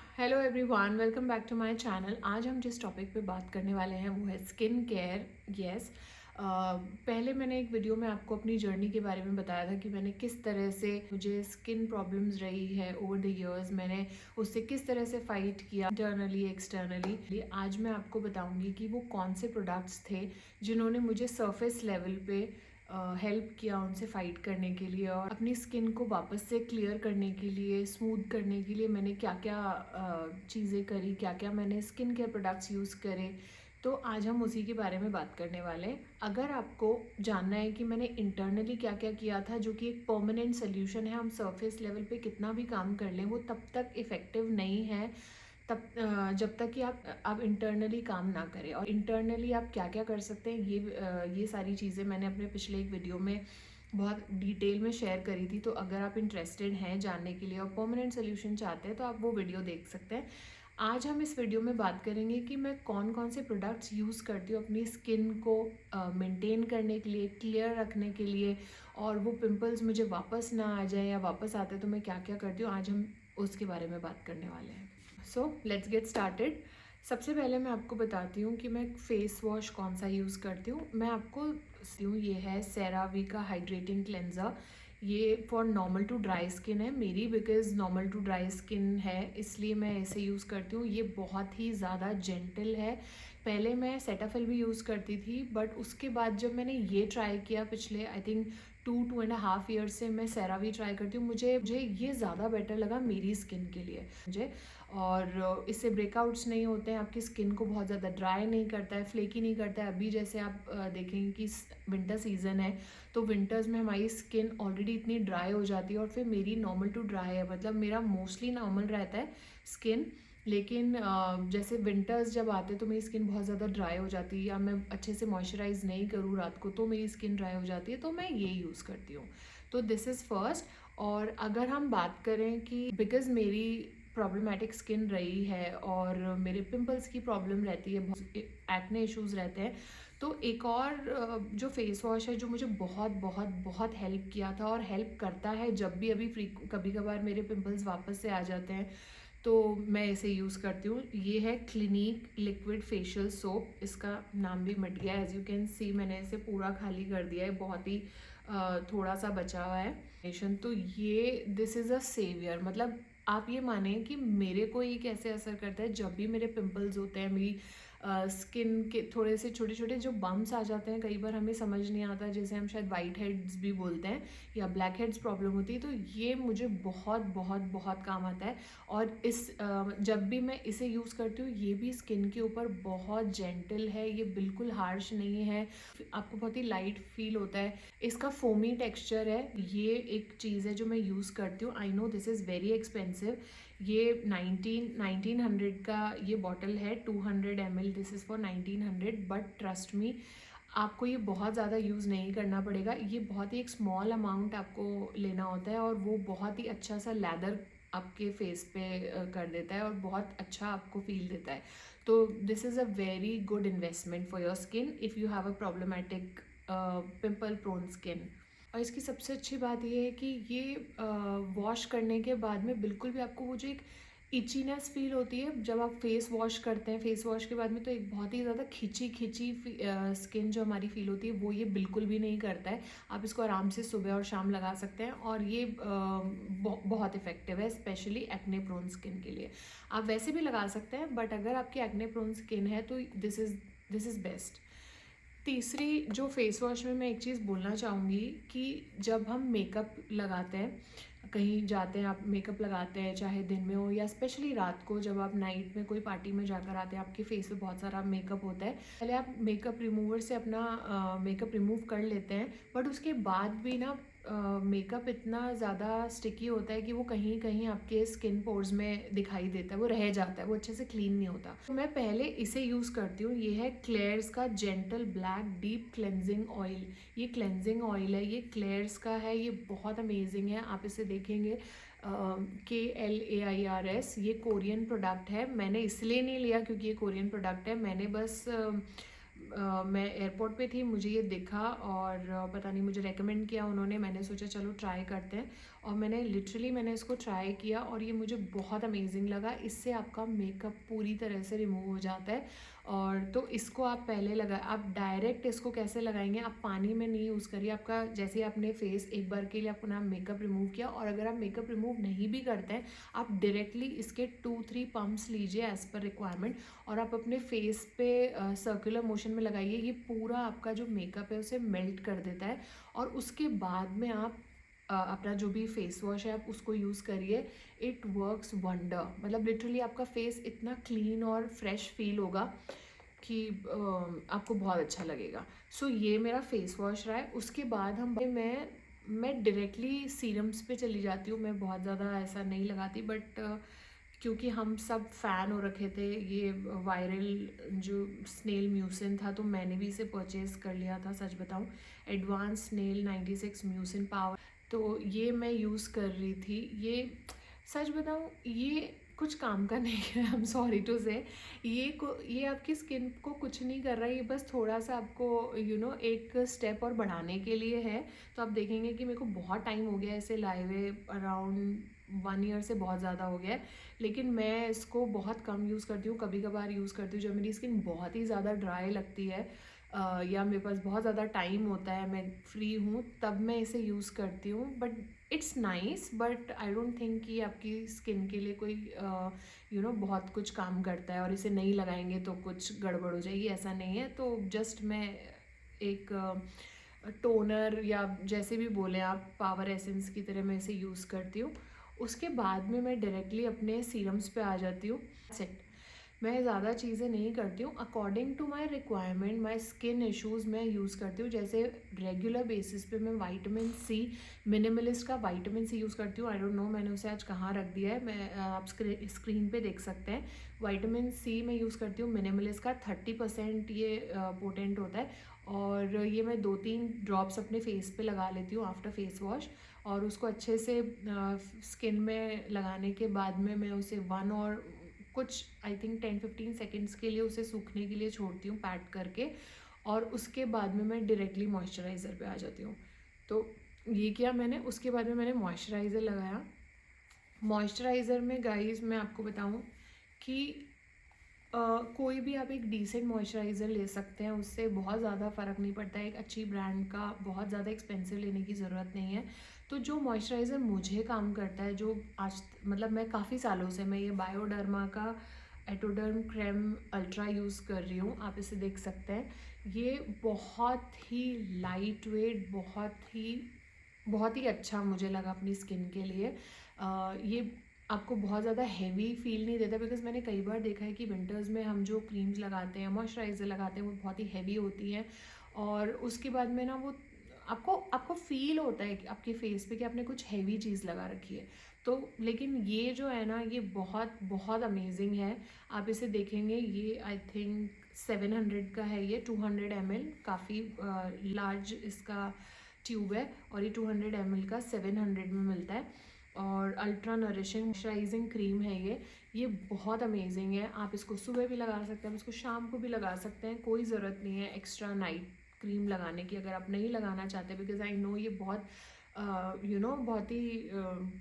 Hello everyone, welcome back to my channel. आज हम जिस टॉपिक पे बात करने वाले हैं वो है स्किन केयर। यस, पहले मैंने एक वीडियो में आपको अपनी जर्नी के बारे में बताया था कि मैंने किस तरह से मुझे स्किन प्रॉब्लम्स रही है ओवर द इयर्स, मैंने उससे किस तरह से फाइट किया इंटरनली एक्सटर्नली। आज मैं आपको बताऊंगी कि वो कौन से प्रोडक्ट्स थे जिन्होंने मुझे सरफेस लेवल पे हेल्प किया उनसे फ़ाइट करने के लिए, और अपनी स्किन को वापस से क्लियर करने के लिए, स्मूथ करने के लिए मैंने क्या क्या चीज़ें करी, क्या क्या मैंने स्किन केयर प्रोडक्ट्स यूज़ करे। तो आज हम उसी के बारे में बात करने वाले हैं। अगर आपको जानना है कि मैंने इंटरनली क्या क्या किया था जो कि एक परमानेंट सोल्यूशन है, हम सरफेस लेवल पे कितना भी काम कर लें वो तब तक इफ़ेक्टिव नहीं है तब जब तक कि आप इंटरनली काम ना करें। और इंटरनली आप क्या क्या कर सकते हैं ये सारी चीज़ें मैंने अपने पिछले एक वीडियो में बहुत डिटेल में शेयर करी थी। तो अगर आप इंटरेस्टेड हैं जानने के लिए और परमानेंट सोल्यूशन चाहते हैं तो आप वो वीडियो देख सकते हैं। आज हम इस वीडियो में बात करेंगे कि मैं कौन कौन से प्रोडक्ट्स यूज़ करती हूँ अपनी स्किन को मेंटेन करने के लिए, क्लियर रखने के लिए, और वो पिंपल्स मुझे वापस ना आ जाए, या वापस आते तो मैं क्या क्या करती हूँ। आज हम उसके बारे में बात करने वाले हैं। So let's get started. सबसे पहले मैं आपको बताती हूँ कि मैं फेस वॉश कौन सा यूज़ करती हूँ। मैं आपको ये है सेरावी का हाइड्रेटिंग क्लेंज़र। ये for normal to dry skin है मेरी, because normal to dry skin है इसलिए मैं इसे यूज़ करती हूँ। ये बहुत ही ज़्यादा जेंटल है। पहले मैं सेटाफिल भी यूज़ करती थी, बट उसके बाद जब मैंने ये ट्राई किया पिछले आई थिंक 2.5 ईयर्स से मैं सेरावी ट्राई करती हूँ, मुझे ये ज़्यादा बेटर लगा मेरी स्किन के लिए मुझे। और इससे ब्रेकआउट्स नहीं होते हैं, आपकी स्किन को बहुत ज़्यादा ड्राई नहीं करता है, फ्लेकी नहीं करता है। अभी जैसे आप देखेंगे कि विंटर सीज़न है, तो विंटर्स में हमारी स्किन ऑलरेडी इतनी ड्राई हो जाती है, और फिर मेरी नॉर्मल टू ड्राई है, मतलब मेरा मोस्टली नॉर्मल रहता है स्किन। लेकिन जैसे विंटर्स जब आते हैं तो मेरी स्किन बहुत ज़्यादा ड्राई हो जाती है, या मैं अच्छे से मॉइस्चराइज नहीं करूँ रात को तो मेरी स्किन ड्राई हो जाती है, तो मैं ये यूज़ करती हूँ। तो दिस इज़ फर्स्ट। और अगर हम बात करें कि बिकॉज़ मेरी प्रॉब्लमेटिक स्किन रही है और मेरे पिंपल्स की प्रॉब्लम रहती है, बहुत एक्ने इश्यूज़ रहते हैं, तो एक और जो फेस वॉश है जो मुझे बहुत बहुत बहुत हेल्प किया था और हेल्प करता है जब भी अभी कभी कभार मेरे पिंपल्स वापस से आ जाते हैं, तो मैं इसे यूज़ करती हूँ। ये है क्लिनिक लिक्विड फेशियल सोप। इसका नाम भी मिट गया, एज यू कैन सी मैंने इसे पूरा खाली कर दिया है, बहुत ही थोड़ा सा बचा हुआ है। तो ये दिस इज़ अ सेवियर, मतलब आप ये माने कि मेरे को ये कैसे असर करता है जब भी मेरे पिंपल्स होते हैं, मेरी स्किन के थोड़े से छोटे छोटे जो बम्प्स आ जाते हैं, कई बार हमें समझ नहीं आता, जैसे हम शायद वाइट हेड्स भी बोलते हैं या ब्लैक हेड्स प्रॉब्लम होती है, तो ये मुझे बहुत बहुत बहुत काम आता है। और जब भी मैं इसे यूज़ करती हूँ, ये भी स्किन के ऊपर बहुत जेंटल है, ये बिल्कुल हार्श नहीं है, आपको बहुत ही लाइट फील होता है। इसका फोमी टेक्सचर है। ये एक चीज़ है जो मैं यूज़ करती हूँ। I know this is very expensive. ये 1900 का ये बॉटल है, 200 ml। This is for 1900, but trust me आपको ये बहुत ज़्यादा यूज़ नहीं करना पड़ेगा। ये बहुत ही एक स्मॉल अमाउंट आपको लेना होता है, और वो बहुत ही अच्छा सा लैदर आपके फेस पे कर देता है और बहुत अच्छा आपको फील देता है। तो this is a very good investment for your skin if you have a problematic pimple prone skin. और इसकी सबसे अच्छी बात ये है कि ये वॉश करने के बाद में बिल्कुल भी आपको वो जो एक इचीनेस फील होती है जब आप फेस वॉश करते हैं, फेस वॉश के बाद में तो एक बहुत ही ज़्यादा खिंची खिंची स्किन जो हमारी फील होती है, वो ये बिल्कुल भी नहीं करता है। आप इसको आराम से सुबह और शाम लगा सकते हैं, और ये बहुत इफेक्टिव है, स्पेशली एक्ने प्रोन स्किन के लिए। आप वैसे भी लगा सकते हैं, बट अगर आपकी एक्ने प्रोन स्किन है तो दिस इज़ बेस्ट। तीसरी जो फेस वॉश में मैं एक चीज़ बोलना चाहूँगी कि जब हम मेकअप लगाते हैं, कहीं जाते हैं, आप मेकअप लगाते हैं, चाहे दिन में हो या स्पेशली रात को, जब आप नाइट में कोई पार्टी में जाकर आते हैं, आपके फेस पे बहुत सारा मेकअप होता है। पहले आप मेकअप रिमूवर से अपना मेकअप रिमूव कर लेते हैं, बट उसके बाद भी ना मेकअप इतना ज़्यादा स्टिकी होता है कि वो कहीं कहीं आपके स्किन पोर्स में दिखाई देता है, वो रह जाता है, वो अच्छे से क्लीन नहीं होता। तो मैं पहले इसे यूज़ करती हूँ। ये है क्लेयर्स का gentle black deep cleansing oil. ये क्लेंजिंग ऑयल है, ये क्लेयर्स का है, ये बहुत अमेजिंग है। आप इसे देखेंगे KLAIRS, ये कोरियन प्रोडक्ट है। मैंने इसलिए नहीं लिया क्योंकि ये कोरियन प्रोडक्ट है, मैंने बस मैं एयरपोर्ट पे थी, मुझे ये दिखा और पता नहीं मुझे रेकमेंड किया उन्होंने, मैंने सोचा चलो ट्राई करते हैं। और मैंने इसको ट्राई किया और ये मुझे बहुत अमेजिंग लगा। इससे आपका मेकअप पूरी तरह से रिमूव हो जाता है। और तो इसको आप पहले आप डायरेक्ट इसको कैसे लगाएंगे, आप पानी में नहीं यूज़ करिए। आपका जैसे ही आपने फेस एक बार के लिए अपना मेकअप रिमूव किया, और अगर आप मेकअप रिमूव नहीं भी करते हैं, आप डायरेक्टली इसके 2-3 पम्प्स लीजिए एज़ पर रिक्वायरमेंट, और आप अपने फेस पे सर्कुलर मोशन में लगाइए। ये पूरा आपका जो मेकअप है उसे मेल्ट कर देता है। और उसके बाद में आप अपना जो भी फेस वॉश है आप उसको यूज़ करिए। इट वर्क्स वंडर, मतलब लिटरली आपका फेस इतना क्लीन और फ्रेश फील होगा कि आपको बहुत अच्छा लगेगा। सो ये मेरा फेस वॉश रहा है। उसके बाद मैं डायरेक्टली सीरम्स पे चली जाती हूँ। मैं बहुत ज़्यादा ऐसा नहीं लगाती, बट क्योंकि हम सब फ़ैन हो रखे थे ये वायरल जो स्नेल म्यूसिन था, तो मैंने भी इसे परचेज़ कर लिया था। सच बताऊँ, एडवांस स्नेल 96 म्यूसिन पावर, तो ये मैं यूज़ कर रही थी। ये सच बताऊँ, ये कुछ काम का नहीं है। आई एम सॉरी टू से, ये आपकी स्किन को कुछ नहीं कर रहा है। ये बस थोड़ा सा आपको एक स्टेप और बढ़ाने के लिए है। तो आप देखेंगे कि मेरे को बहुत टाइम हो गया इसे लाए हुए, अराउंड 1 ईयर से बहुत ज़्यादा हो गया है। लेकिन मैं इसको बहुत कम यूज़ करती हूँ, कभी कभार यूज़ करती हूँ जब मेरी स्किन बहुत ही ज़्यादा ड्राई लगती है, या मेरे पास बहुत ज़्यादा टाइम होता है, मैं फ्री हूँ, तब मैं इसे यूज़ करती हूँ। But it's nice, but I don't think कि आपकी स्किन के लिए कोई बहुत कुछ काम करता है और इसे नहीं लगाएंगे तो कुछ गड़बड़ हो जाएगी, ऐसा नहीं है। तो जस्ट मैं एक टोनर या जैसे भी बोले आप, पावर एसेंस की तरह मैं इसे यूज़ करती हूँ। उसके बाद में मैं डायरेक्टली अपने सीरम्स पे आ जाती हूँ। सेट, मैं ज़्यादा चीज़ें नहीं करती हूँ। According to my requirement, my skin issues मैं यूज़ करती हूँ। जैसे रेगुलर बेसिस पे मैं विटामिन सी, मिनिमलिस्ट का विटामिन सी यूज़ करती हूँ। आई डोंट नो मैंने उसे आज कहाँ रख दिया है, मैं आप स्क्रीन पे देख सकते हैं। विटामिन सी मैं यूज़ करती हूँ मिनिमलिस्ट का, 30% ये पोटेंट होता है। और ये मैं 2-3 ड्रॉप्स अपने फेस पे लगा लेती हूँ आफ्टर फेस वॉश, और उसको अच्छे से स्किन में लगाने के बाद में मैं उसे और कुछ आई थिंक 10-15 सेकेंड्स के लिए उसे सूखने के लिए छोड़ती हूँ पैट करके, और उसके बाद में मैं डायरेक्टली मॉइस्चराइज़र पे आ जाती हूँ। तो ये किया मैंने। उसके बाद में मैंने मॉइस्चराइज़र लगाया। मॉइस्चराइज़र में गाइस मैं आपको बताऊँ कि कोई भी आप एक डिसेंट मॉइस्चराइज़र ले सकते हैं, उससे बहुत ज़्यादा फ़र्क नहीं पड़ता है। एक अच्छी ब्रांड का बहुत ज़्यादा एक्सपेंसिव लेने की ज़रूरत नहीं है। तो जो मॉइस्चराइज़र मुझे काम करता है, जो आज मतलब मैं काफ़ी सालों से मैं ये बायोडर्मा का एटोडर्म क्रेम अल्ट्रा यूज़ कर रही हूँ, आप इसे देख सकते हैं। ये बहुत ही लाइट वेट, बहुत ही अच्छा मुझे लगा अपनी स्किन के लिए। ये आपको बहुत ज़्यादा हेवी फील नहीं देता, बिकॉज़ मैंने कई बार देखा है कि विंटर्स में हम जो क्रीम्स लगाते हैं, मॉइस्चराइज़र लगाते हैं, वो बहुत ही हेवी होती हैं, और उसके बाद में ना वो आपको आपको फ़ील होता है कि आपके फेस पे कि आपने कुछ हेवी चीज़ लगा रखी है। तो लेकिन ये जो है ना, ये बहुत बहुत अमेजिंग है। आप इसे देखेंगे, ये आई थिंक 700 का है, ये 200 ml, काफ़ी लार्ज इसका ट्यूब है, और ये 200 ml का 700 में मिलता है। और अल्ट्रा नरिशिंग मॉइस्चराइजिंग क्रीम है ये बहुत अमेजिंग है। आप इसको सुबह भी लगा सकते हैं, आप इसको शाम को भी लगा सकते हैं, कोई ज़रूरत नहीं है एक्स्ट्रा नाइट क्रीम लगाने की, अगर आप नहीं लगाना चाहते। बिकॉज आई नो ये बहुत बहुत ही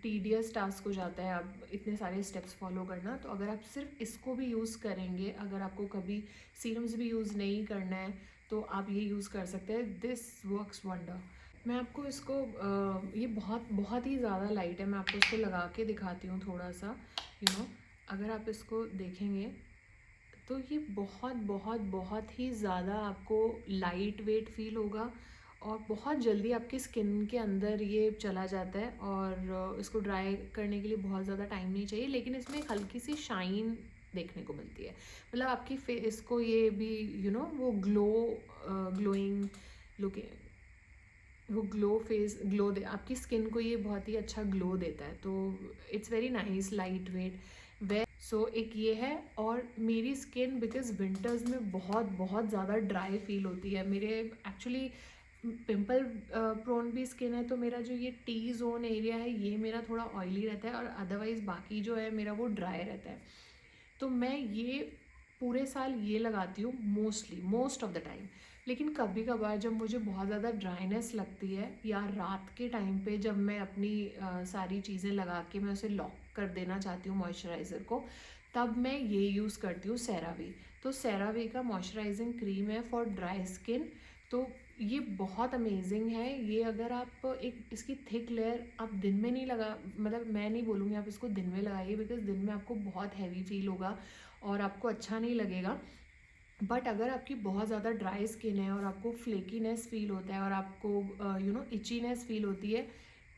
टीडियस टास्क हो जाता है आप इतने सारे स्टेप्स फॉलो करना। तो अगर आप सिर्फ इसको भी यूज़ करेंगे, अगर आपको कभी सीरम्स भी यूज़ नहीं करना है, तो आप ये यूज़ कर सकते हैं। This works wonder. मैं आपको इसको ये बहुत बहुत ही ज़्यादा लाइट है, मैं आपको इसको लगा के दिखाती हूँ थोड़ा सा। अगर आप इसको देखेंगे तो ये बहुत बहुत बहुत ही ज़्यादा आपको लाइट वेट फील होगा, और बहुत जल्दी आपकी स्किन के अंदर ये चला जाता है। और इसको ड्राई करने के लिए बहुत ज़्यादा टाइम नहीं चाहिए, लेकिन इसमें एक हल्की सी शाइन देखने को मिलती है। मतलब आपकी फेस को ये भी वो ग्लोइंग लुक, वो ग्लो दे आपकी स्किन को, ये बहुत ही अच्छा ग्लो देता है। तो it's very nice, lightweight way. So एक ये है। और मेरी स्किन बिकॉज विंटर्स में बहुत बहुत ज़्यादा ड्राई फील होती है। मेरे एक्चुअली पिंपल प्रोन भी स्किन है, तो मेरा जो ये टी जोन एरिया है ये मेरा थोड़ा ऑयली रहता है, और अदरवाइज़ बाकी जो है मेरा वो ड्राई रहता है। तो मैं ये पूरे साल ये लगाती हूँ मोस्ट ऑफ द टाइम। लेकिन कभी कभार जब मुझे बहुत ज़्यादा ड्राइनेस लगती है या रात के टाइम पे जब मैं अपनी सारी चीज़ें लगा के मैं उसे लॉक कर देना चाहती हूँ मॉइस्चराइज़र को, तब मैं ये यूज़ करती हूँ सेरावी। तो सेरावी का मॉइस्चराइजिंग क्रीम है फॉर ड्राई स्किन। तो ये बहुत अमेजिंग है। ये अगर आप एक इसकी थिक लेयर आप दिन में नहीं लगा, मतलब मैं नहीं बोलूँगी आप इसको दिन में लगाइए, बिकॉज दिन में आपको बहुत हैवी फील होगा और आपको अच्छा नहीं लगेगा। बट अगर आपकी बहुत ज़्यादा ड्राई स्किन है और आपको फ्लेकीनेस फील होता है और आपको इचीनेस फील होती है,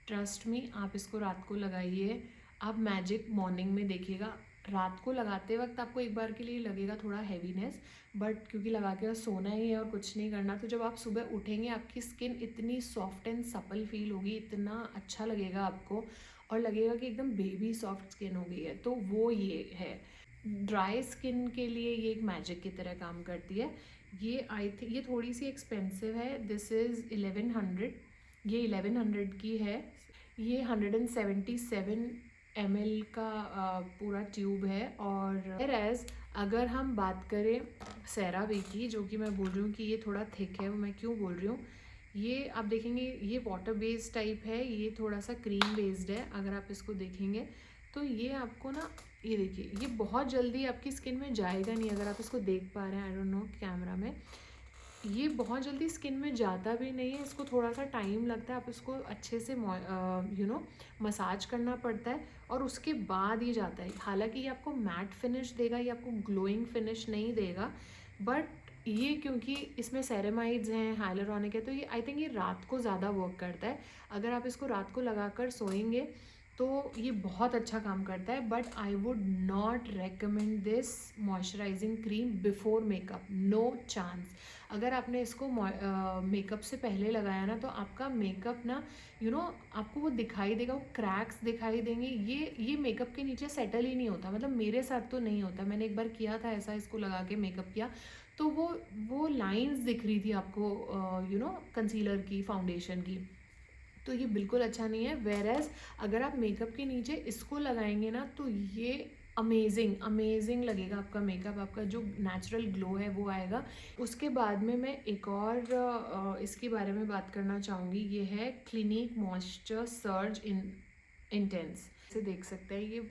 ट्रस्ट मी, आप इसको रात को लगाइए। आप मैजिक मॉर्निंग में देखिएगा। रात को लगाते वक्त आपको एक बार के लिए लगेगा थोड़ा हैवीनेस, बट क्योंकि लगा के बस सोना ही है और कुछ नहीं करना, तो जब आप सुबह उठेंगे आपकी स्किन इतनी सॉफ्ट एंड सपल फील होगी, इतना अच्छा लगेगा आपको और लगेगा कि एकदम बेबी सॉफ्ट स्किन हो गई है। तो वो ये है, ड्राई स्किन के लिए ये एक मैजिक की तरह काम करती है। ये आई थिंक ये थोड़ी सी एक्सपेंसिव है। दिस इज़ 1100, ये 1100 की है। ये 177 ml का पूरा ट्यूब है। और एज अगर हम बात करें सेरावी की, जो कि मैं बोल रही हूँ कि ये थोड़ा थिक है, वो मैं क्यों बोल रही हूँ, ये आप देखेंगे ये वाटर बेस्ड टाइप है, ये थोड़ा सा क्रीम बेस्ड है। अगर आप इसको देखेंगे तो ये आपको ना, ये देखिए, ये बहुत जल्दी आपकी स्किन में जाएगा नहीं। अगर आप इसको देख पा रहे हैं, आई डोंट नो कैमरा में, ये बहुत जल्दी स्किन में जाता भी नहीं है। इसको थोड़ा सा टाइम लगता है, आप इसको अच्छे से मसाज करना पड़ता है और उसके बाद ये जाता है। हालांकि ये आपको मैट फिनिश देगा, ये आपको ग्लोइंग फिनिश नहीं देगा, बट ये क्योंकि इसमें सेरेमाइड्स हैं, हाइलुरोनिक है, तो ये आई थिंक ये रात को ज़्यादा वर्क करता है। अगर आप इसको रात को लगा कर सोएंगे तो ये बहुत अच्छा काम करता है। But I would not recommend this moisturising cream before makeup, no chance. अगर आपने इसको मेकअप से पहले लगाया ना, तो आपका मेकअप ना आपको वो दिखाई देगा, वो क्रैक्स दिखाई देंगे। ये मेकअप के नीचे सेटल ही नहीं होता, मतलब मेरे साथ तो नहीं होता। मैंने एक बार किया था ऐसा, इसको लगा के मेकअप किया तो वो लाइंस दिख रही थी आपको कंसीलर की, फाउंडेशन की। तो ये बिल्कुल अच्छा नहीं है। वेर एज अगर आप मेकअप के नीचे इसको लगाएंगे ना, तो ये अमेजिंग अमेजिंग लगेगा आपका मेकअप, आपका जो नेचुरल ग्लो है वो आएगा। उसके बाद में मैं एक और इसके बारे में बात करना चाहूँगी। ये है क्लिनिक मॉइस्चर सर्ज इंटेंस। इसे देख सकते हैं, ये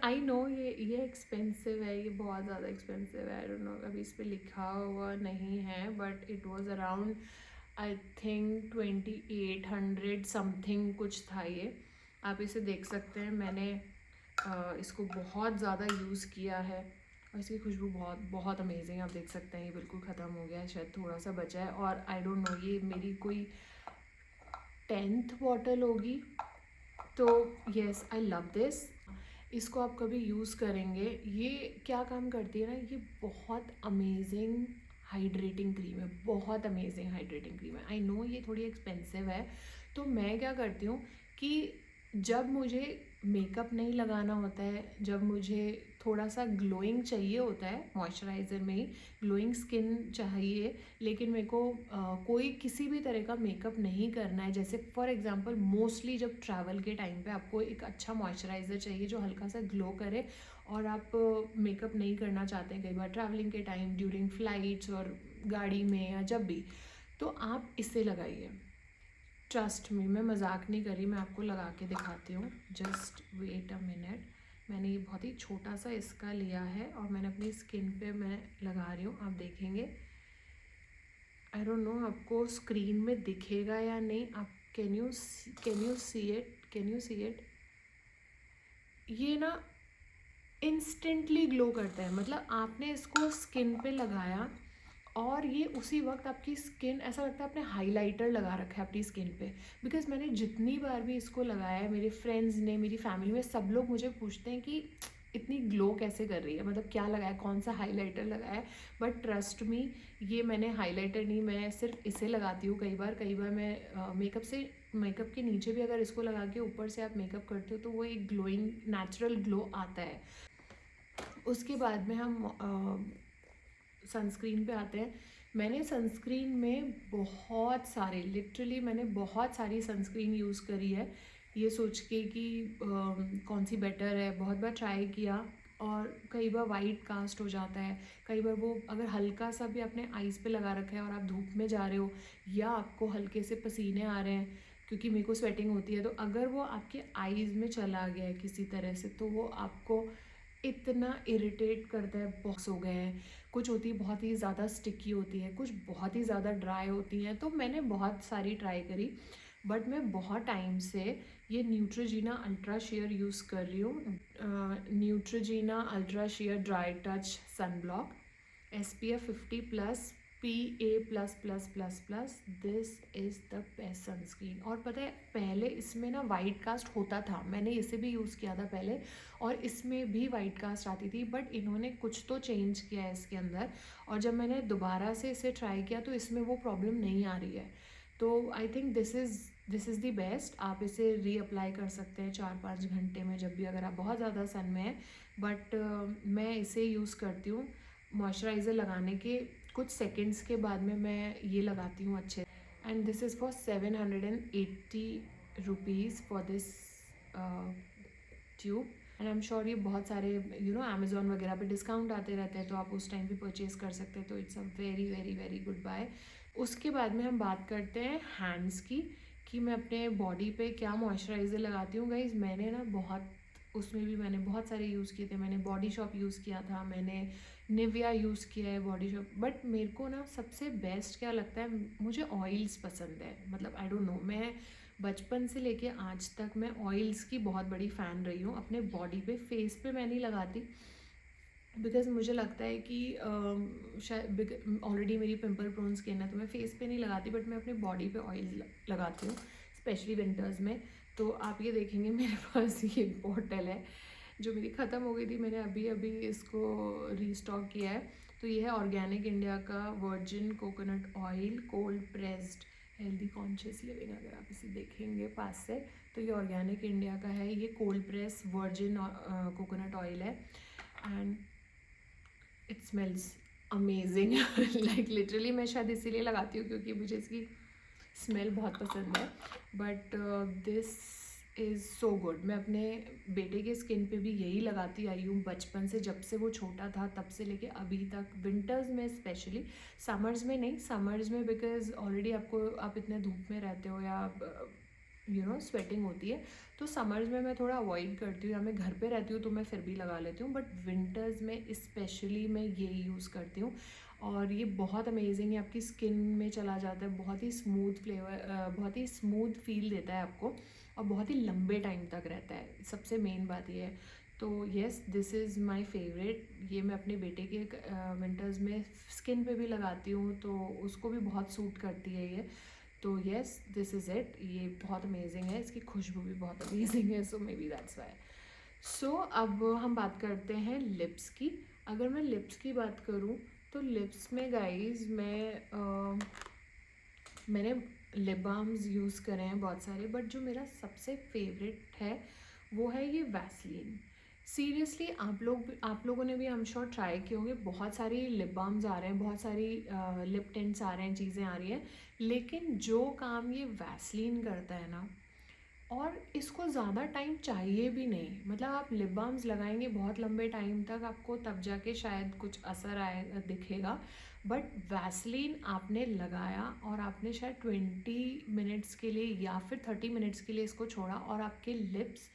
आई नो ये एक्सपेंसिव है, ये बहुत ज़्यादा एक्सपेंसिव है। आई डोंट नो, अभी इस पर लिखा हुआ नहीं है, but it was around I think 2800 something कुछ था ये। आप इसे देख सकते हैं। मैंने इसको बहुत ज़्यादा यूज़ किया है और इसकी खुशबू बहुत बहुत अमेजिंग है। आप देख सकते हैं ये बिल्कुल ख़त्म हो गया है, शायद थोड़ा सा बचा है। और आई डोंट नो, ये मेरी कोई 10th बॉटल होगी। तो येस, आई लव दिस। इसको आप कभी यूज़ करेंगे, ये क्या काम करती है ना, ये बहुत अमेजिंग हाइड्रेटिंग क्रीम है, बहुत अमेजिंग हाइड्रेटिंग क्रीम है। आई नो ये थोड़ी एक्सपेंसिव है। तो मैं क्या करती हूँ कि जब मुझे मेकअप नहीं लगाना होता है, जब मुझे थोड़ा सा ग्लोइंग चाहिए होता है, मॉइस्चराइज़र में ही ग्लोइंग स्किन चाहिए, लेकिन मेरे को कोई किसी भी तरह का मेकअप नहीं करना है, जैसे फॉर एग्जांपल मोस्टली जब ट्रैवल के टाइम पे आपको एक अच्छा मॉइस्चराइज़र चाहिए जो हल्का सा ग्लो करे, और आप मेकअप नहीं करना चाहते हैं कई बार ट्रैवलिंग के टाइम, ड्यूरिंग फ्लाइट्स और गाड़ी में या जब भी, तो आप इसे लगाइए। ट्रस्ट मी, मैं मजाक नहीं करी, मैं आपको लगा के दिखाती हूँ। Just wait a minute. मैंने ये बहुत ही छोटा सा इसका लिया है और मैंने अपनी स्किन पे मैं लगा रही हूँ, आप देखेंगे। आई डोंट नो आपको स्क्रीन में दिखेगा या नहीं, आप can you see it, can you see it? ये ना इंस्टेंटली ग्लो करता है, मतलब आपने इसको स्किन पे लगाया और ये उसी वक्त आपकी स्किन, ऐसा लगता है आपने हाइलाइटर लगा रखा है अपनी स्किन पे। बिकॉज मैंने जितनी बार भी इसको लगाया है, मेरे फ्रेंड्स ने, मेरी फैमिली में सब लोग मुझे पूछते हैं कि इतनी ग्लो कैसे कर रही है, मतलब क्या लगाया, कौन सा हाइलाइटर लगाया है। बट ट्रस्ट मी, ये मैंने हाइलाइटर नहीं, मैं सिर्फ इसे लगाती हूँ। कई बार मैं मेकअप के नीचे भी अगर इसको लगा के ऊपर से आप मेकअप करते हो तो वो एक ग्लोइंग नेचुरल ग्लो आता है। उसके बाद में हम सनस्क्रीन पे आते हैं। मैंने सनस्क्रीन में बहुत सारे, लिटरली मैंने बहुत सारी सनस्क्रीन यूज़ करी है, ये सोच के कि कौन सी बेटर है। बहुत बार ट्राई किया, और कई बार वाइट कास्ट हो जाता है, कई बार वो अगर हल्का सा भी आपने आइज़ पे लगा रखा है और आप धूप में जा रहे हो या आपको हल्के से पसीने आ रहे हैं, क्योंकि मेरे को स्वेटिंग होती है, तो अगर वो आपके आइज़ में चला गया है किसी तरह से तो वो आपको इतना इरिटेट करता है। बॉक्स हो गए हैं, कुछ होती है बहुत ही ज़्यादा स्टिकी होती है, कुछ बहुत ही ज़्यादा ड्राई होती हैं। तो मैंने बहुत सारी ट्राई करी, बट मैं बहुत टाइम से ये न्यूट्रोजीना अल्ट्रा शेयर यूज़ कर रही हूँ। Neutrogena ultra sheer dry touch sun block, SPF 50+, PA++++, this is the best sunscreen. और पता है पहले इसमें ना वाइट कास्ट होता था, मैंने इसे भी यूज़ किया था पहले और इसमें भी वाइट कास्ट आती थी, बट इन्होंने कुछ तो चेंज किया है इसके अंदर। और जब मैंने दोबारा से इसे ट्राई किया तो इसमें वो प्रॉब्लम नहीं आ रही है। तो I think this is the best. आप इसे रीअप्लाई कर सकते हैं 4-5 घंटे में जब भी, अगर आप बहुत ज़्यादा सन में हैं। बट मैं इसे यूज़ करती हूँ मॉइस्चराइज़र लगाने के कुछ सेकंड्स के बाद में मैं ये लगाती हूँ अच्छे। And this is for 780 rupees for this tube. And I am sure ये बहुत सारे अमेज़ॉन वगैरह पे डिस्काउंट आते रहते हैं, तो आप उस टाइम भी परचेज़ कर सकते हैं। तो it's a very very very good buy. उसके बाद में हम बात करते हैं हैंड्स की, कि मैं अपने बॉडी पे क्या मॉइस्चराइज़र लगाती हूँ। गाइज़ मैंने ना बहुत, उसमें भी मैंने बहुत सारे यूज़ किए थे। मैंने बॉडी शॉप यूज़ किया था, मैंने निविया यूज़ किया है बॉडी शॉप। बट मेरे को ना सबसे बेस्ट क्या लगता है, मुझे ऑयल्स पसंद है। मतलब आई डोंट नो, मैं बचपन से लेके आज तक मैं ऑयल्स की बहुत बड़ी फ़ैन रही हूँ। अपने बॉडी पे, फेस पे मैं नहीं लगाती, बिकॉज़ मुझे लगता है कि शायद ऑलरेडी मेरी पिंपल प्रोन स्किन है तो मैं फेस पे नहीं लगाती, बट मैं अपने बॉडी पे ऑयल लगाती हूँ, स्पेशली विंटर्स में। तो आप ये देखेंगे मेरे पास ये बॉटल है जो मेरी ख़त्म हो गई थी, मैंने अभी अभी इसको रीस्टॉक किया है। तो ये है ऑर्गेनिक इंडिया का virgin coconut oil, cold pressed healthy conscious living. अगर आप इसे देखेंगे पास से तो ये ऑर्गेनिक इंडिया का है, ये cold press virgin coconut oil है। And it smells amazing. Like literally मैं शायद इसीलिए लगाती हूँ क्योंकि मुझे इसकी स्मेल बहुत पसंद है। But this is so good. मैं अपने बेटे के स्किन पे भी यही लगाती आई हूँ बचपन से, जब से वो छोटा था तब से लेके अभी तक। विंटर्स में स्पेशली, समर्स में नहीं। समर्स में बिकॉज ऑलरेडी आप इतने धूप में रहते हो या स्वेटिंग होती है, तो समर्स में मैं थोड़ा अवॉइड करती हूँ, या मैं घर पे रहती हूँ तो मैं फिर भी लगा लेती हूँ। बट विंटर्स में स्पेशली मैं ये यूज़ करती हूँ और ये बहुत अमेजिंग है। आपकी स्किन में चला जाता है, बहुत ही स्मूथ फ्लेवर, बहुत ही स्मूथ फील देता है आपको और बहुत ही लंबे टाइम तक रहता है। सबसे मेन बात ये है। तो yes, this is my favourite. ये मैं अपने बेटे के विंटर्स में स्किन पे भी लगाती हूँ तो उसको भी बहुत सूट करती है ये। तो येस, दिस इज़ इट। ये बहुत अमेजिंग है, इसकी खुशबू भी बहुत अमेजिंग है, सो मे बी दैट्स वाई। सो अब हम बात करते हैं लिप्स की। अगर मैं लिप्स की बात करूँ तो लिप्स में गाइज मैंने लिप बाम्स यूज़ करे हैं बहुत सारे, बट जो मेरा सबसे फेवरेट है वो है ये वैसलीन। सीरियसली आप लोगों ने भी आई एम श्योर ट्राई किए होंगे। बहुत सारी लिप बाम्स आ रहे हैं, बहुत सारी लिप टिंट्स आ रहे हैं, चीज़ें आ रही हैं, लेकिन जो काम ये वैसलीन करता है ना, और इसको ज़्यादा टाइम चाहिए भी नहीं। मतलब आप लिप बाम्स लगाएंगे बहुत लंबे टाइम तक, आपको तब जाके शायद कुछ असर आए दिखेगा। बट वैसलीन आपने लगाया और आपने शायद 20 मिनट्स के लिए या फिर 30 मिनट्स के लिए इसको छोड़ा और आपके लिप्स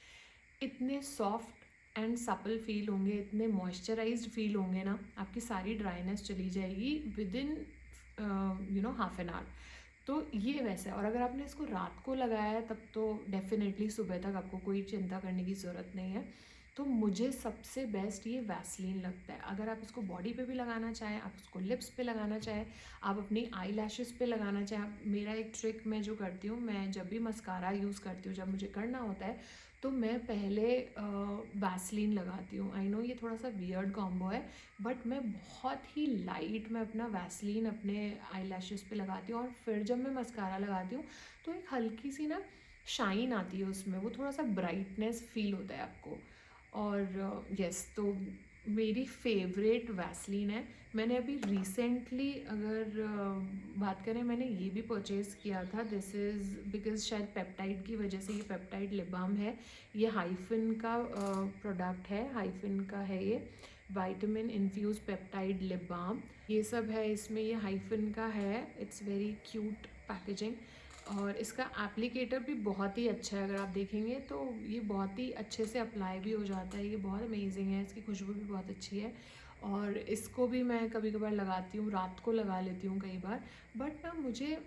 इतने सॉफ्ट एंड सपल फील होंगे, इतने मॉइस्चराइज्ड फील होंगे ना, आपकी सारी ड्राइनेस चली जाएगी with in half an hour. तो ये वैसा है। और अगर आपने इसको रात को लगाया है तब तो डेफिनेटली सुबह तक आपको कोई चिंता करने की ज़रूरत नहीं है। तो मुझे सबसे बेस्ट ये वैसलीन लगता है। अगर आप इसको बॉडी पे भी लगाना चाहें, आप इसको लिप्स पे लगाना चाहें, आप अपनी आई लैशेज़ पे लगाना चाहें। मेरा एक ट्रिक मैं जो करती हूँ, मैं जब भी मस्कारा यूज़ करती हूँ, जब मुझे करना होता है तो मैं पहले वैसलीन लगाती हूँ। आई नो ये थोड़ा सा वियर्ड कॉम्बो है, बट मैं बहुत ही लाइट में अपना वैसलीन अपने आई लैशेज़ पे लगाती हूँ और फिर जब मैं मस्कारा लगाती हूँ तो एक हल्की सी ना शाइन आती है उसमें, वो थोड़ा सा ब्राइटनेस फील होता है आपको। और यस, तो मेरी फेवरेट वैसलीन है। मैंने अभी रिसेंटली अगर बात करें, मैंने ये भी परचेज़ किया था। दिस इज़ बिकॉज़ शायद पेप्टाइड की वजह से, ये पेप्टाइड लिप बाम है। ये हाइफिन का प्रोडक्ट है, हाइफिन का है ये, vitamin infuse peptide lip balm. ये सब है इसमें, ये हाइफिन का है। इट्स वेरी क्यूट पैकेजिंग, और इसका एप्लीकेटर भी बहुत ही अच्छा है। अगर आप देखेंगे तो ये बहुत ही अच्छे से अप्लाई भी हो जाता है। ये बहुत अमेजिंग है, इसकी खुशबू भी बहुत अच्छी है। और इसको भी मैं कभी कभार लगाती हूँ, रात को लगा लेती हूँ कई बार। बट ना मुझे,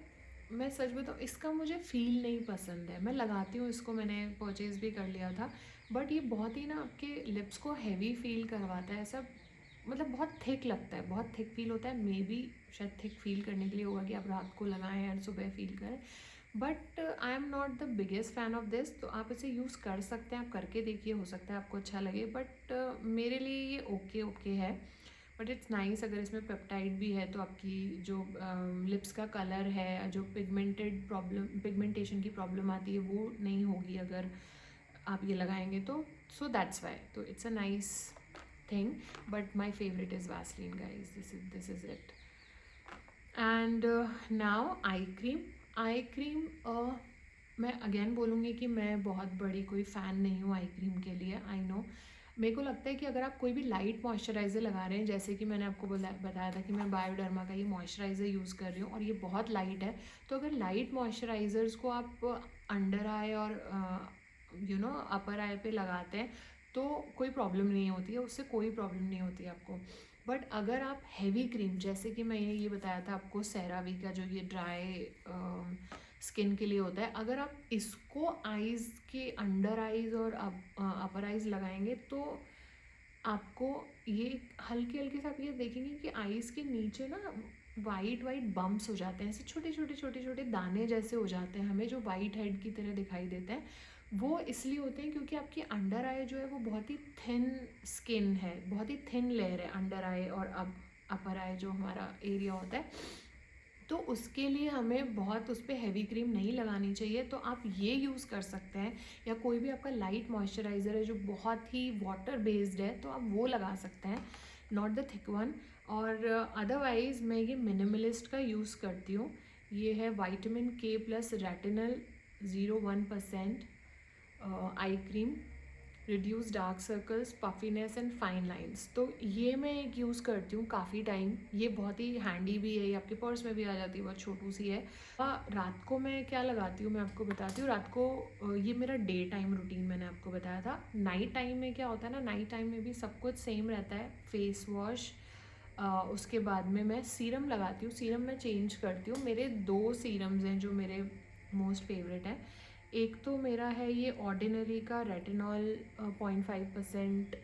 मैं सच बताऊँ, इसका मुझे फ़ील नहीं पसंद है। मैं लगाती हूँ इसको, मैंने परचेज़ भी कर लिया था, बट ये बहुत ही ना आपके लिप्स को हैवी फ़ील करवाता है। ऐसा मतलब बहुत थिक लगता है, बहुत थिक फ़ील होता है। मे बी शायद थिक फ़ील करने के लिए होगा कि आप रात को लगाएं और सुबह फ़ील करें। But I am not the biggest fan of this. तो आप इसे यूज़ कर सकते हैं, आप करके देखिए, हो सकता है आपको अच्छा लगे। बट मेरे लिए ये ओके ओके है। बट इट्स नाइस अगर इसमें पेप्टाइड भी है, तो आपकी जो लिप्स का कलर है, जो पिगमेंटेशन की प्रॉब्लम आती है, वो नहीं होगी अगर आप ये लगाएंगे तो। सो दैट्स वाई, तो it's a nice thing. But my favourite is Vaseline guys, this is it. And now eye cream, मैं अगेन बोलूँगी कि मैं बहुत बड़ी कोई फ़ैन नहीं हूँ आई क्रीम के लिए। आई नो, मेरे को लगता है कि अगर आप कोई भी लाइट मॉइस्चराइज़र लगा रहे हैं, जैसे कि मैंने आपको बताया था कि मैं बायोडर्मा का ये मॉइस्चराइज़र यूज़ कर रही हूँ और ये बहुत लाइट है। तो अगर लाइट मॉइस्चराइज़र्स को आप अंडर आई और अपर आई पे लगाते हैं तो कोई प्रॉब्लम नहीं होती है, उससे कोई प्रॉब्लम नहीं होती है आपको। बट अगर आप हैवी क्रीम, जैसे कि मैंने ये बताया था आपको, सेरावी का जो ये ड्राई स्किन के लिए होता है, अगर आप इसको आईज़ के अंडर आईज़ और अपर आईज़ लगाएंगे तो आपको ये हल्के हल्के से आप ये देखेंगे कि आईज़ के नीचे ना वाइट वाइट बम्प्स हो जाते हैं, ऐसे छोटे छोटे छोटे छोटे दाने जैसे हो जाते हैं हमें, जो वाइट हेड की तरह दिखाई देते हैं। वो इसलिए होते हैं क्योंकि आपकी अंडर आई जो है वो बहुत ही थिन स्किन है, बहुत ही थिन लेयर है अंडर आई और अपर आई जो हमारा एरिया होता है। तो उसके लिए हमें बहुत उस पर हैवी क्रीम नहीं लगानी चाहिए। तो आप ये यूज़ कर सकते हैं, या कोई भी आपका लाइट मॉइस्चराइज़र है जो बहुत ही वाटर बेस्ड है तो आप वो लगा सकते हैं, नॉट द थिक वन। और अदरवाइज़ मैं ये मिनिमलिस्ट का यूज़ करती हूँ। ये है विटामिन के plus retinal 0.1% eye cream, reduce dark circles, puffiness and fine lines. तो ये मैं एक यूज़ करती हूँ काफ़ी टाइम। ये बहुत ही हैंडी भी है, ये आपके पर्स में भी आ जाती है, बहुत छोटू सी है। रात को मैं क्या लगाती हूँ मैं आपको बताती हूँ। रात को ये मेरा डे टाइम रूटीन मैंने आपको बताया था। नाइट टाइम में क्या होता है ना, नाइट टाइम में भी सब कुछ सेम रहता है। फेस वॉश, उसके बाद में मैं सीरम लगाती हूँ। सीरम मैं चेंज करती हूँ, मेरे 2 सीरम्स हैं जो मेरे मोस्ट फेवरेट हैं। एक तो मेरा है ये ऑर्डिनरी का रेटिनॉल 0.5%।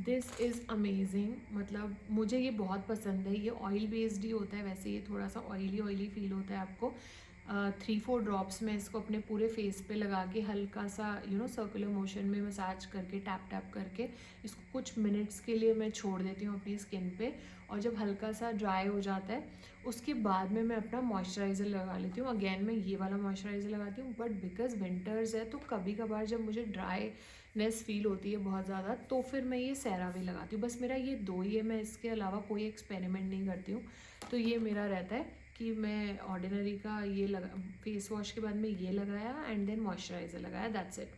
दिस इज़ अमेजिंग, मतलब मुझे ये बहुत पसंद है। ये ऑयल बेस्ड ही होता है, वैसे ये थोड़ा सा ऑयली ऑयली फील होता है आपको। 3-4 ड्रॉप्स में इसको अपने पूरे फेस पे लगा के हल्का सा सर्कुलर मोशन में मसाज करके, टैप टैप करके इसको कुछ मिनट्स के लिए मैं छोड़ देती हूँ अपनी स्किन पे। और जब हल्का सा ड्राई हो जाता है उसके बाद में मैं अपना मॉइस्चराइज़र लगा लेती हूँ। अगेन मैं ये वाला मॉइस्चराइज़र लगाती हूँ, बट बिकॉज विंटर्स है तो कभी कभार जब मुझे ड्राईनेस फील होती है बहुत ज़्यादा, तो फिर मैं ये सेरावी लगाती हूँ। बस मेरा ये 2 ही है, मैं इसके अलावा कोई एक्सपेरिमेंट नहीं करती हूँ। तो ये मेरा रहता है कि मैं ऑर्डिनरी का ये लगा, फेस वॉश के बाद में ये लगाया एंड देन मॉइस्चराइज़र लगाया, दैट्स इट।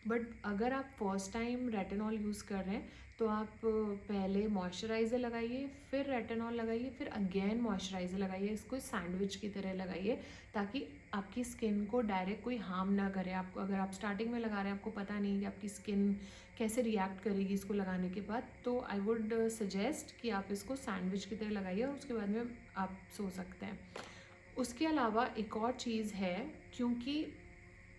बट अगर आप फर्स्ट टाइम रेटिनॉल यूज़ कर रहे हैं तो आप पहले मॉइस्चराइज़र लगाइए, फिर रेटिनॉल लगाइए, फिर अगेन मॉइस्चराइज़र लगाइए। इसको सैंडविच की तरह लगाइए ताकि आपकी स्किन को डायरेक्ट कोई हार्म ना करे। आपको, अगर आप स्टार्टिंग में लगा रहे हैं, आपको पता नहीं कि आपकी स्किन कैसे रिएक्ट करेगी इसको लगाने के बाद, तो आई वुड सजेस्ट कि आप इसको सैंडविच की तरह लगाइए और उसके बाद में आप सो सकते हैं। उसके अलावा एक और चीज़ है, क्योंकि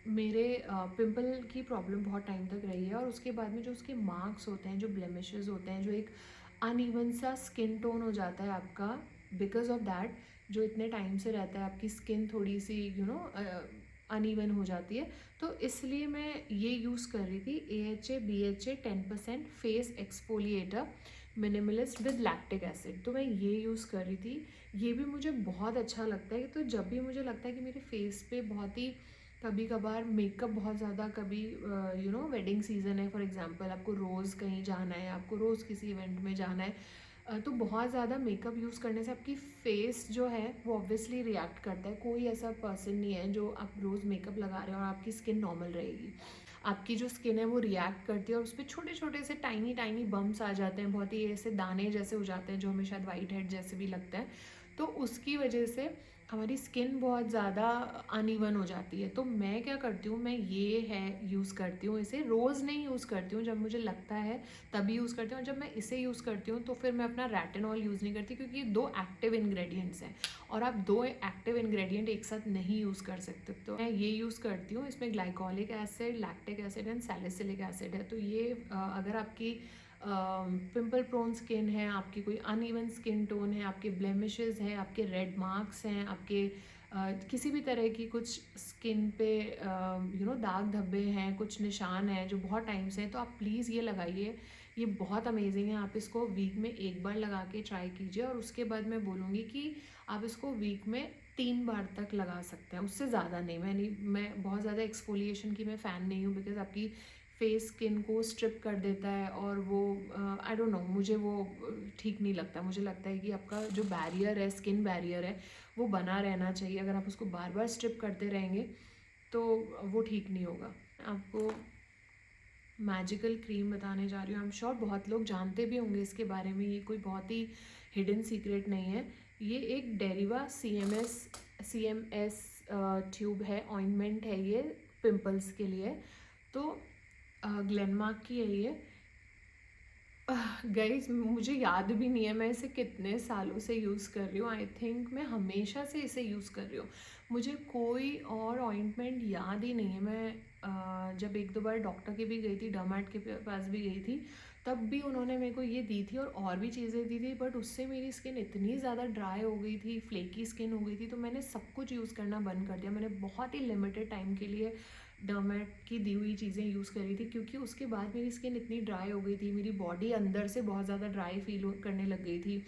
मेरे पिंपल की प्रॉब्लम बहुत टाइम तक रही है और उसके बाद में जो उसके मार्क्स होते हैं, जो ब्लेमिशेस होते हैं, जो एक अनइवन सा स्किन टोन हो जाता है आपका, बिकॉज ऑफ दैट, जो इतने टाइम से रहता है आपकी स्किन थोड़ी सी अनइवन हो जाती है। तो इसलिए मैं ये यूज़ कर रही थी AHA BHA 10% face exfoliator minimalist with lactic acid. तो मैं ये यूज़ कर रही थी, ये भी मुझे बहुत अच्छा लगता है। तो जब भी मुझे लगता है कि मेरे फेस पे बहुत ही कभी कभार मेकअप बहुत ज़्यादा, कभी वेडिंग सीज़न है फॉर एग्जांपल, आपको रोज़ कहीं जाना है, आपको रोज़ किसी इवेंट में जाना है, तो बहुत ज़्यादा मेकअप यूज़ करने से आपकी फेस जो है वो ऑब्वियसली रिएक्ट करता है। कोई ऐसा पर्सन नहीं है जो आप रोज़ मेकअप लगा रहे हो और आपकी स्किन नॉर्मल रहेगी। आपकी जो स्किन है वो रिएक्ट करती है और उस पर छोटे छोटे से टाइनी टाइनी बम्प्स आ जाते हैं, बहुत ही ऐसे दाने जैसे हो जाते हैं जो हमें शायद वाइट हेड जैसे भी लगता है। तो उसकी वजह से हमारी स्किन बहुत ज़्यादा अनइवन हो जाती है। तो मैं क्या करती हूँ, मैं ये है यूज़ करती हूँ, इसे रोज़ नहीं यूज़ करती हूँ, जब मुझे लगता है तभी यूज़ करती हूँ। और जब मैं इसे यूज़ करती हूँ तो फिर मैं अपना रेटिनॉल यूज़ नहीं करती, क्योंकि ये 2 एक्टिव इंग्रेडिएंट्स हैं और आप 2 एक्टिव इंग्रेडिएंट एक साथ नहीं यूज़ कर सकते। तो मैं ये यूज़ करती हूँ, इसमें glycolic acid, lactic acid and salicylic acid है। तो ये अगर आपकी पिंपल प्रोन स्किन है, आपकी कोई अनइवन स्किन टोन है, आपके ब्लेमिशेस हैं, आपके रेड मार्क्स हैं, आपके किसी भी तरह की कुछ स्किन पे दाग धब्बे हैं, कुछ निशान हैं जो बहुत टाइम से हैं, तो आप प्लीज़ ये लगाइए। ये बहुत अमेजिंग है। आप इसको वीक में 1 बार लगा के ट्राई कीजिए और उसके बाद मैं बोलूँगी कि आप इसको वीक में 3 बार तक लगा सकते हैं, उससे ज़्यादा नहीं। मैं बहुत ज़्यादा एक्सफोलिएशन की मैं फ़ैन नहीं हूँ, बिकॉज़ आपकी फेस स्किन को स्ट्रिप कर देता है और वो आई डोंट नो, मुझे वो ठीक नहीं लगता। मुझे लगता है कि आपका जो बैरियर है, स्किन बैरियर है, वो बना रहना चाहिए। अगर आप उसको बार बार स्ट्रिप करते रहेंगे तो वो ठीक नहीं होगा। आपको मैजिकल क्रीम बताने जा रही हूँ। आई एम श्योर बहुत लोग जानते भी होंगे इसके बारे में, ये कोई बहुत ही हिडन सीक्रेट नहीं है। ये एक डेरिवा CMS ट्यूब है, ऑइंटमेंट है ये पिंपल्स के लिए। तो ग्लेनमार्क की है ये। गाइस मुझे याद भी नहीं है मैं इसे कितने सालों से यूज़ कर रही हूँ। आई थिंक मैं हमेशा से इसे यूज़ कर रही हूँ। मुझे कोई और ऑइंटमेंट याद ही नहीं है। मैं जब 1-2 बार डॉक्टर के भी गई थी, डर्मेट के पास भी गई थी, तब भी उन्होंने मेरे को ये दी थी और भी चीज़ें दी थी, बट उससे मेरी स्किन इतनी ज़्यादा ड्राई हो गई थी, फ्लेकी स्किन हो गई थी, तो मैंने सब कुछ यूज़ करना बंद कर दिया। मैंने बहुत ही लिमिटेड टाइम के लिए डर्मेट की दी हुई चीज़ें यूज़ करी थी, क्योंकि उसके बाद मेरी स्किन इतनी ड्राई हो गई थी, मेरी बॉडी अंदर से बहुत ज़्यादा ड्राई फील करने लग गई थी,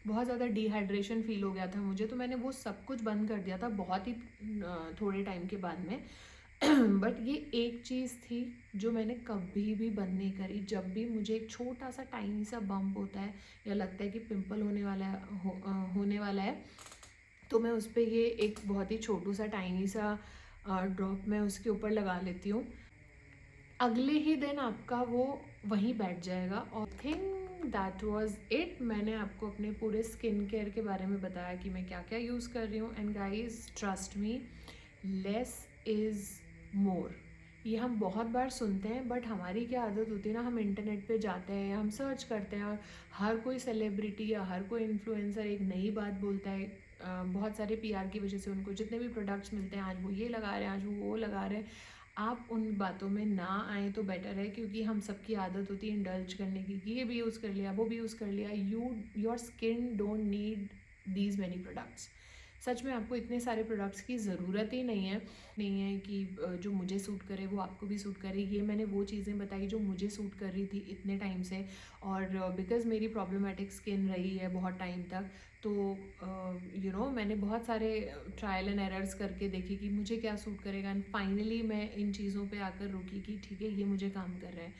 बहुत ज़्यादा डिहाइड्रेशन फील हो गया था मुझे। तो मैंने वो सब कुछ बंद कर दिया था बहुत ही थोड़े टाइम के बाद में। बट ये एक चीज़ थी जो मैंने कभी भी बंद नहीं करी। जब भी मुझे एक छोटा सा टाइनी सा बम्प होता है या लगता है कि पिंपल होने वाला है, तो मैं उस पर ये एक बहुत ही छोटू सा टाइनी सा ड्रॉप मैं उसके ऊपर लगा लेती हूँ। अगले ही दिन आपका वो वहीं बैठ जाएगा। और थिंक दैट वाज इट। मैंने आपको अपने पूरे स्किन केयर के बारे में बताया कि मैं क्या क्या यूज़ कर रही हूँ। And guys trust me, less is more. ये हम बहुत बार सुनते हैं, बट हमारी क्या आदत होती है ना, हम इंटरनेट पे जाते हैं, हम सर्च करते हैं और हर कोई सेलिब्रिटी या हर कोई इन्फ्लुएंसर एक नई बात बोलता है। बहुत सारे PR की वजह से उनको जितने भी प्रोडक्ट्स मिलते हैं, आज वो ये लगा रहे हैं, आज वो लगा रहे हैं, आप उन बातों में ना आएँ तो बेटर है। क्योंकि हम सबकी आदत होती है इंडल्ज करने की, कि ये भी यूज़ कर लिया, वो भी यूज़ कर लिया। Your skin don't need these many products. सच में आपको इतने सारे प्रोडक्ट्स की ज़रूरत ही नहीं है कि जो मुझे सूट करे वो आपको भी सूट करे। ये मैंने वो चीज़ें बताई जो मुझे सूट कर रही थी इतने टाइम से, और बिकॉज़ मेरी प्रॉब्लमेटिक स्किन रही है बहुत टाइम तक, तो मैंने बहुत सारे ट्रायल एंड एरर्स करके देखी कि मुझे क्या सूट करेगा। एंड फाइनली मैं इन चीज़ों पे आकर रुकी कि ठीक है, ये मुझे काम कर रहा है।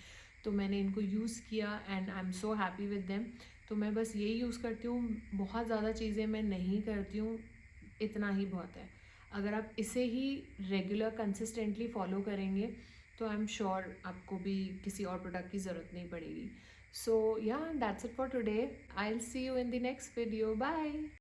तो मैंने इनको यूज़ किया and I am so happy with them. तो मैं बस यही यूज़ करती हूँ, बहुत ज़्यादा चीज़ें मैं नहीं करती हूँ, इतना ही बहुत है। अगर आप इसे ही रेगुलर कंसिस्टेंटली फॉलो करेंगे तो आई एम श्योर आपको भी किसी और प्रोडक्ट की ज़रूरत नहीं पड़ेगी। So yeah that's it for today. I will see you in the next video. Bye.